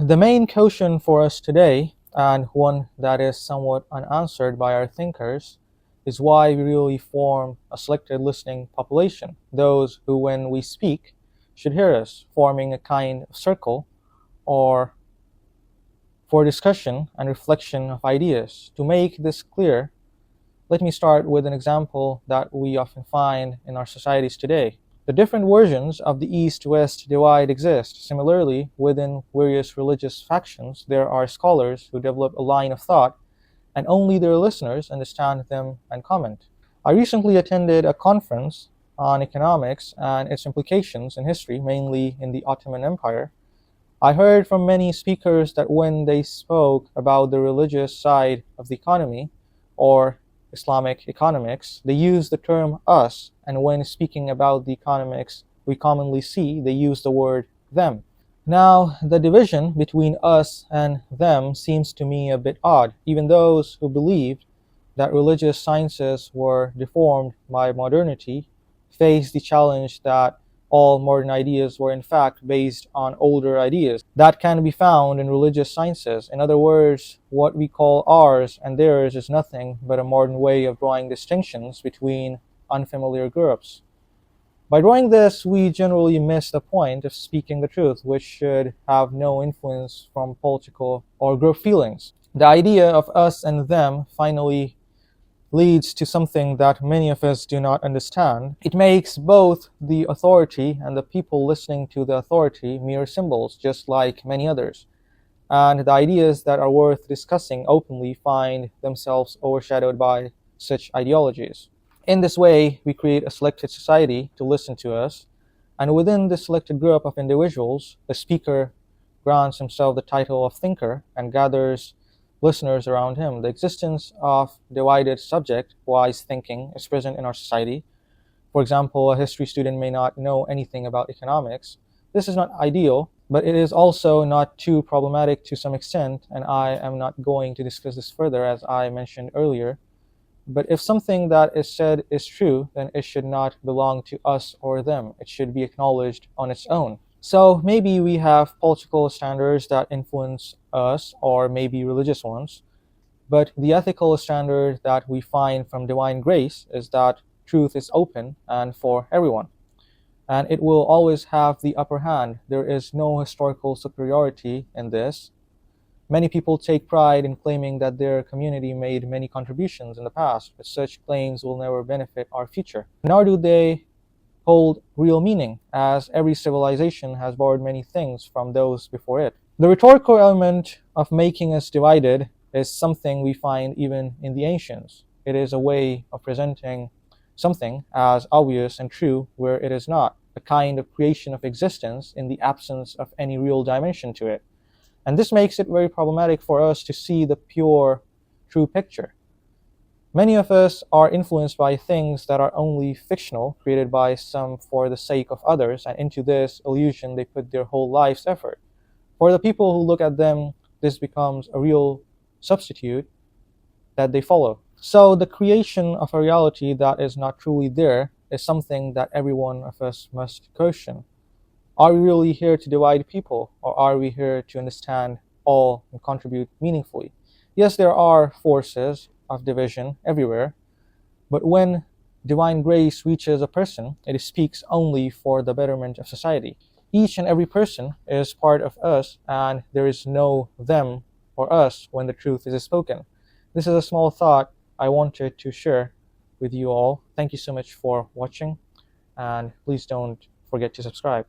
The main question for us today, and one that is somewhat unanswered by our thinkers, is why we really form a selected listening population, those who, when we speak, should hear us, forming a kind of circle or for discussion and reflection of ideas. To make this clear, let me start with an example that we often find in our societies today. The different versions of the East-West divide exist. Similarly, within various religious factions, there are scholars who develop a line of thought, and only their listeners understand them and comment. I recently attended a conference on economics and its implications in history, mainly in the Ottoman Empire. I heard from many speakers that when they spoke about the religious side of the economy, or Islamic economics, they used the term us, and when speaking about the economics we commonly see, they use the word them. Now, the division between us and them seems to me a bit odd. Even those who believed that religious sciences were deformed by modernity face the challenge that all modern ideas were in fact based on older ideas that can be found in religious sciences. In other words, what we call ours and theirs is nothing but a modern way of drawing distinctions between unfamiliar groups. By drawing this, we generally miss the point of speaking the truth, which should have no influence from political or group feelings. The idea of us and them finally leads to something that many of us do not understand. It makes both the authority and the people listening to the authority mere symbols, just like many others. And the ideas that are worth discussing openly find themselves overshadowed by such ideologies. In this way, we create a selected society to listen to us, and within this selected group of individuals, the speaker grants himself the title of thinker and gathers listeners around him. The existence of divided subject-wise thinking is present in our society. For example, a history student may not know anything about economics. This is not ideal, but it is also not too problematic to some extent, and I am not going to discuss this further as I mentioned earlier. But if something that is said is true, then it should not belong to us or them. It should be acknowledged on its own. So maybe we have political standards that influence us, or maybe religious ones, but the ethical standard that we find from divine grace is that truth is open and for everyone, and it will always have the upper hand. There is no historical superiority in this. Many people take pride in claiming that their community made many contributions in the past, but such claims will never benefit our future, nor do they hold real meaning, as every civilization has borrowed many things from those before it. The rhetorical element of making us divided is something we find even in the ancients. It is a way of presenting something as obvious and true where it is not, a kind of creation of existence in the absence of any real dimension to it. And this makes it very problematic for us to see the pure, true picture. Many of us are influenced by things that are only fictional, created by some for the sake of others, and into this illusion they put their whole life's effort. For the people who look at them, this becomes a real substitute that they follow. So the creation of a reality that is not truly there is something that every one of us must question. Are we really here to divide people, or are we here to understand all and contribute meaningfully? Yes, there are forces of division everywhere, but when divine grace reaches a person, it speaks only for the betterment of society. Each and every person is part of us, and there is no them or us when the truth is spoken. This is a small thought I wanted to share with you all. Thank you so much for watching, and please don't forget to subscribe.